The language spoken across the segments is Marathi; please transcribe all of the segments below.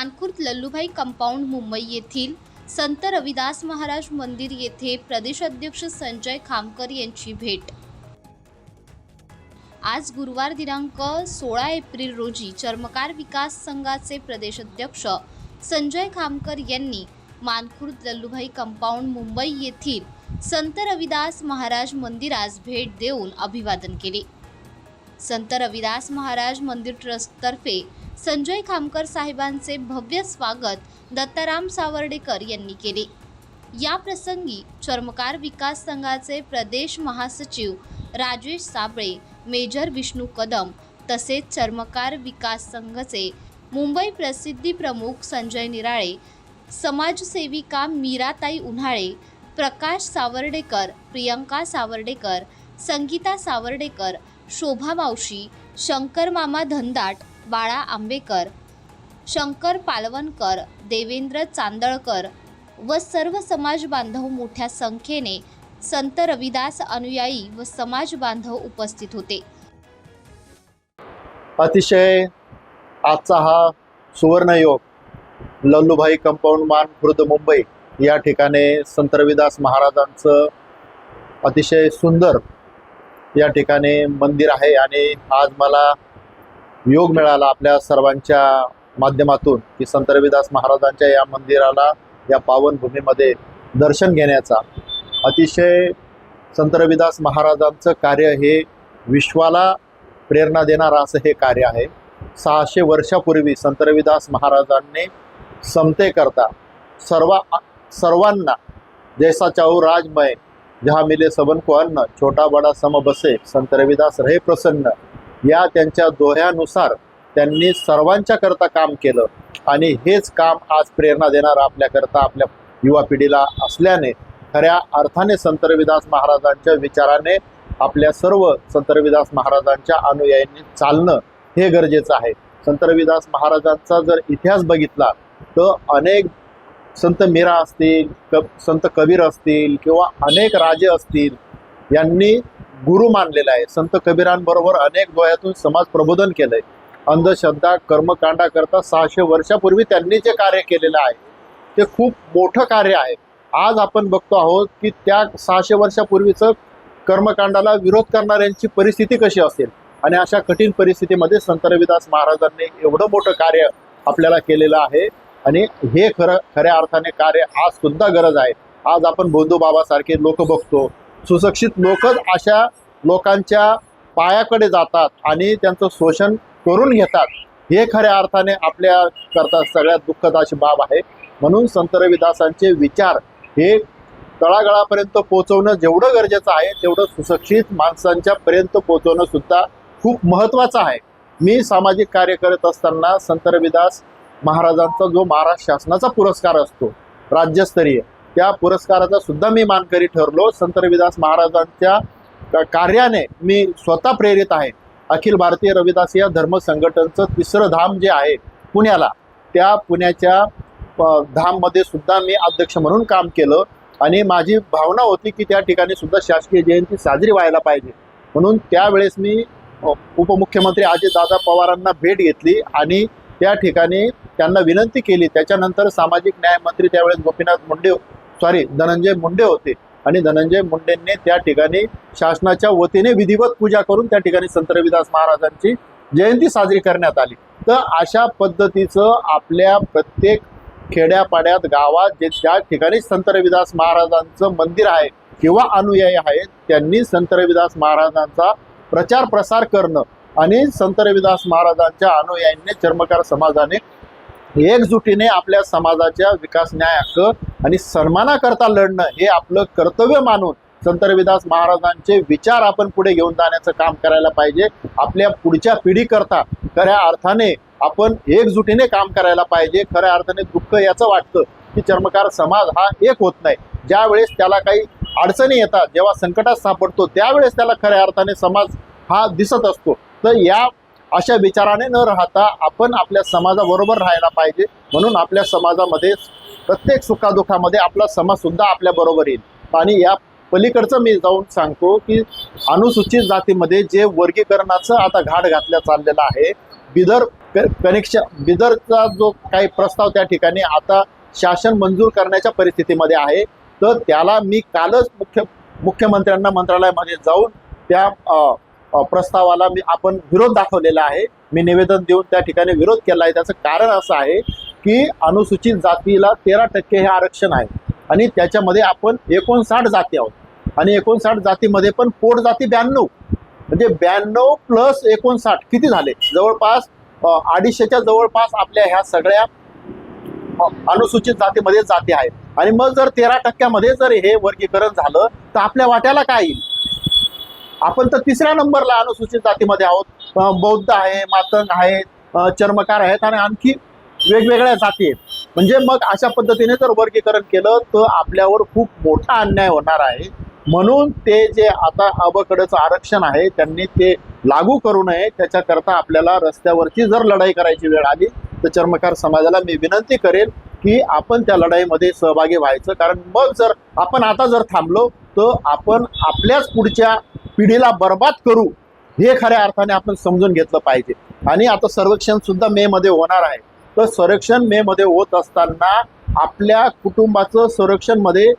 मानखुर्द लल्लूभाई कंपाऊंड मुंबई येथील संत रविदास महाराज मंदिर येथे प्रदेशाध्यक्ष संजय खामकर यांची भेट। आज गुरुवार दिनांक 16 एप्रिल रोजी चर्मकार विकास संघाचे प्रदेशाध्यक्ष संजय खामकर यांनी मानखुर्द लल्लूभाई कंपाऊंड मुंबई येथील संत रविदास महाराज मंदिरास भेट देऊन अभिवादन केले। संत रविदास महाराज मंदिर ट्रस्टतर्फे संजय खामकर साहेबांचे भव्य स्वागत दत्ताराम सावर्डेकर यांनी केले। या प्रसंगी चर्मकार विकास संघाचे प्रदेश महासचिव राजेश साबळे, मेजर विष्णू कदम तसेच चर्मकार विकास संघाचे मुंबई प्रसिद्धी प्रमुख संजय निराळे, समाजसेविका मीराताई उन्हाळे, प्रकाश सावर्डेकर, प्रियंका सावर्डेकर, संगीता सावर्डेकर, शोभा मावशी, शंकर मामा धनदाट, बाळा आंबेकर, शंकर पालवणकर, देवेंद्र चांदळकर व सर्व समाज बांधव मोठ्या संख्येने संत रविदास अनुयायी व समाज बांधव उपस्थित होते। अतिशय आजचा हा सुवर्णयोग लल्लूभाई कंपाऊंड मानखुर्द मुंबई या ठिकाणी संत रविदास महाराजांचं अतिशय सुंदर या ठिकाणी मंदिर आहे आणि आज मला योग मिळाला आपल्या सर्वांच्या माध्यमातून की संत रविदास महाराजांच्या या मंदिराला, या पावनभूमीमध्ये दर्शन घेण्याचा। अतिशय संत रविदास महाराजांचं कार्य हे विश्वाला प्रेरणा देणारं असं हे कार्य आहे। 600 वर्षापूर्वी संत रविदास महाराजांनी समतेकरता सर्वांना जैसा चाहू राजमय जहाँ मिले सबन को अन्न, छोटा बड़ा सम बसे, संत रविदास रहे प्रसन्न या त्यांच्या दोह्यानुसार त्यांनी सर्वांच्या करता काम केलं आणि हेच काम आज प्रेरणा देणार आपल्याकरता, आपल्या युवा पिढीला असल्याने खऱ्या अर्थाने संत रविदास महाराजांच्या विचाराने आपल्या सर्व संत रविदास महाराजांच्या अनुयायांनी चालणं हे गरजेचं आहे। संत रविदास महाराजांचा जर इतिहास बघितला तर अनेक संत मीरा असतील, संत कबीर असतील किंवा अनेक राजे असतील यांनी गुरु मानलेला आहे। संत कबीरांबरोबर अनेक दोह्यातून समाज प्रबोधन केलंय। अंधश्रद्धा कर्मकांडा करता 600 वर्षापूर्वी त्यांनी जे कार्य केलेलं आहे ते खूप मोठं कार्य आहे। आज आपण बघतो आहोत की त्या 600 वर्षापूर्वीचं कर्मकांडाला विरोध करणाऱ्यांची परिस्थिती कशी असेल आणि अशा कठीण परिस्थितीमध्ये संत रविदास महाराजांनी एवढं मोठं कार्य आपल्याला केलेलं आहे आणि हे खऱ्या अर्थाने कार्य आज सुद्धा गरज आहे। आज आपण बोधू बाबासारखे लोक बघतो, सुशिक्षित लोकच अशा लोकांच्या पायाकडे जातात आणि त्यांचं शोषण करून घेतात। हे खऱ्या अर्थाने आपल्या करता सगळ्यात दुःखद अशी बाब आहे। म्हणून संत रविदासांचे विचार हे तळागाळापर्यंत पोहोचवणं जेवढं गरजेचं आहे तेवढं सुशिक्षित माणसांच्या पर्यंत पोहोचवणं सुद्धा खूप महत्त्वाचं आहे। मी सामाजिक कार्य करत असताना संत रविदास महाराजांचा जो महाराष्ट्र शासनाचा पुरस्कार असतो राज्यस्तरीय, त्या पुरस्काराचा सुद्धा मी मानकरी ठरलो। संत रविदास महाराजांच्या कार्याने मी स्वतः प्रेरित आहे। अखिल भारतीय रविदासीय धर्म संघटनचं 3रं धाम जे आहे पुण्याला, त्या पुण्याच्या धाममध्ये सुद्धा मी अध्यक्ष म्हणून काम केलं आणि माझी भावना होती की त्या ठिकाणी सुद्धा शासकीय जयंती साजरी व्हायला पाहिजे। म्हणून त्यावेळेस मी उपमुख्यमंत्री अजितदादा पवारांना भेट घेतली आणि त्या ठिकाणी त्यांना विनंती केली। त्याच्यानंतर सामाजिक न्याय मंत्री त्यावेळेस धनंजय मुंडे होते आणि धनंजय मुंडेंनी त्या ठिकाणी शासनाच्या वतीने विधिवत पूजा करून त्या ठिकाणी संत रविदास महाराजांची जयंती साजरी करण्यात आली। तर अशा पद्धतीचं आपल्या प्रत्येक खेड्यापाड्यात गावात जे ज्या ठिकाणी संत रविदास महाराजांचं मंदिर आहे किंवा अनुयायी आहेत त्यांनी संत रविदास महाराजांचा प्रचार प्रसार करणं आणि संत रविदास महाराजांच्या अनुयायांनी चर्मकार समाजाने एकजुटीने आपल्या समाजाच्या विकास, न्याय, हक्क आणि सन्मानाकरता लढणं हे आपलं कर्तव्य मानून संत रविदास महाराजांचे विचार आपण पुढे घेऊन जाण्याचं काम करायला पाहिजे। आपल्या पुढच्या पिढीकरता खऱ्या अर्थाने आपण एकजुटीने काम करायला पाहिजे। खऱ्या अर्थाने दुःख याचं वाटतं की चर्मकार समाज हा एक होत नाही। ज्या वेळेस त्याला काही अडचणी येतात, जेव्हा संकटात सापडतो त्यावेळेस त्याला खऱ्या अर्थाने समाज हा दिसत असतो। तर या अशा विचाराने न राहता आपण आपल्या समाजाबरोबर राहायला पाहिजे। म्हणून आपल्या समाजामध्ये प्रत्येक सुखादुःखामध्ये आपला समाज सुद्धा आपल्या बरोबर येईल। आणि या पलीकडचं मी जाऊन सांगतो की अनुसूचित जातीमध्ये जे वर्गीकरणाचं आता घाट घातल्या चाललेलं आहे, बिदर कनेक्शन बिदरचा जो काही प्रस्ताव त्या ठिकाणी आता शासन मंजूर करण्याच्या परिस्थितीमध्ये आहे, तर त्याला मी कालच मुख्यमंत्र्यांना मंत्रालयामध्ये जाऊन त्या प्रस्तावाला आपण विरोध दाखवलेला आहे. मी निवेदन देऊन त्या ठिकाणी विरोध केला आहे. त्याचं कारण असं आहे की अनुसूचित जातीला 13% हे आरक्षण आहे आणि त्याच्यामध्ये आपण 59 जाती आहोत आणि 59 जातीमध्ये पण पोट जाती 92, म्हणजे 92 प्लस 59 किती झाले, जवळपास 250च्या जवळपास आपल्या ह्या सगळ्या अनुसूचित जातीमध्ये जाती आहेत. आणि मग जर 13% जर हे वर्गीकरण झालं तर आपल्या वाट्याला काय येईल? आपण तर 3ऱ्या नंबरला अनुसूचित जातीमध्ये आहोत. बौद्ध आहे, मातंग आहेत, चर्मकार आहेत आणि आणखी वेगवेगळ्या जाती आहेत. म्हणजे मग अशा पद्धतीने जर वर्गीकरण केलं तर आपल्यावर खूप मोठा अन्याय होणार आहे. म्हणून ते जे आता अबकडचं आरक्षण आहे त्यांनी ते लागू करू नये. त्याच्याकरता आपल्याला रस्त्यावरची जर लढाई करायची वेळ आली तर चर्मकार समाजाला मी विनंती करेन की आपण त्या लढाईमध्ये सहभागी व्हायचं. कारण मग जर आपण आता जर थांबलो तर आपण आपल्याच पुढच्या पिढीला बर्बाद करू, हे खऱ्या अर्थाने आपण समजून घेतलं पाहिजे. आणि आता सर्वेक्षण सुद्धा मे मध्ये होणार आहे. तर संरक्षण मे मध्ये होत असताना आपल्या कुटुंबाचं संरक्षण मध्ये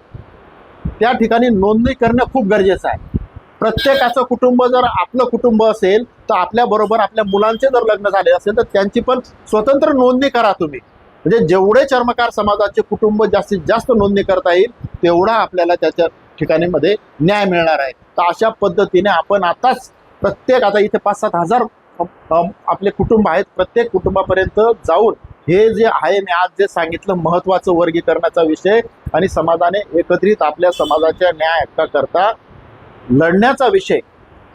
त्या ठिकाणी नोंदणी करणं खूप गरजेचं आहे. प्रत्येकाचं कुटुंब जर आपलं कुटुंब असेल तर आपल्याबरोबर आपल्या मुलांचे जर लग्न झाले असेल तर त्यांची पण स्वतंत्र नोंदणी करा तुम्ही. म्हणजे जेवढे चर्मकार समाजाचे कुटुंब जास्तीत जास्त नोंदणी करता येईल तेवढा आपल्याला त्याच्या ठिकाणी मध्ये न्याय मिळणार आहे. तर अशा पद्धतीने आपण आताच प्रत्येक आता इथे 5-7 हजार आपले कुटुंब आहेत, प्रत्येक कुटुंबापर्यंत जाऊन हे जे आहे मी आज जे सांगितलं महत्त्वाचं वर्गीकरणाचा विषय आणि समाजाने एकत्रित आपल्या समाजाच्या न्याय हक्काकरता लढण्याचा विषय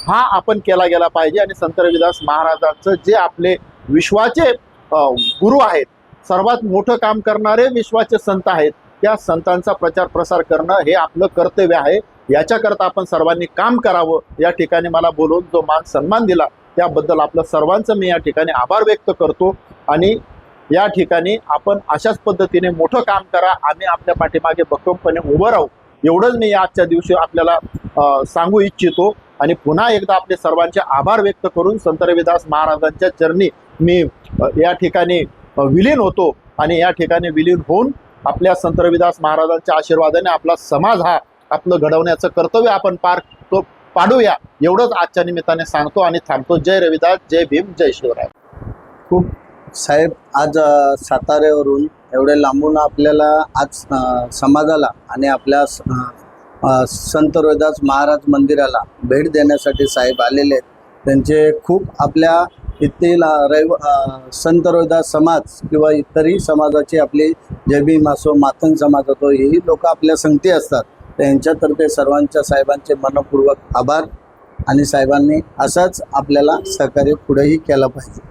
हा आपण केला गेला पाहिजे. आणि संत रविदास महाराजांचं जे आपले विश्वाचे गुरु आहेत, सर्वात मोठं काम करणारे विश्वाचे संत आहेत, त्या संतांचा प्रचार प्रसार करणं हे आपलं कर्तव्य आहे. याच्याकरता आपण सर्वांनी काम करावं. या ठिकाणी मला बोलून जो मान सन्मान दिला त्याबद्दल आपलं सर्वांचं मी या ठिकाणी आभार व्यक्त करतो. आणि या ठिकाणी आपण अशाच पद्धतीने मोठं काम करा, आम्ही आपल्या पाठीमागे भक्कमपणे उभं राहू, एवढंच मी आजच्या दिवशी आपल्याला सांगू इच्छितो. आणि पुन्हा एकदा आपले सर्वांचे आभार व्यक्त करून संत रविदास महाराजांच्या चरणी मी या ठिकाणी विलीन होतो. आणि या ठिकाणी विलीन होऊन आपल्या संत रविदास महाराजांच्या आशीर्वादाने आपला समाज हा आपलं घडवण्याचं कर्तव्य आपण पाडूया, एवढंच आजच्या निमित्ताने सांगतो आणि थांबतो. जय रविदास, जय भीम, जय शिवराय. खूप साहेब, आज साताऱ्यावरून एवढे लांबून आपल्याला आज समाजाला आणि आपल्या संत रविदास महाराज मंदिराला भेट देण्यासाठी साहेब आलेले आहेत. त्यांचे खूप आपल्या येथील संत रविदास समाज किंवा इतरही समाजाची आपली जय भीम असो, मातंग समाज असो, हेही लोक आपल्या संगती असतात. त्यांच्यातर्फे सर्वांच्या साहेबांचे मनपूर्वक आभार. आणि साहेबांनी असंच आपल्याला सहकार्य पुढेही केलं पाहिजे.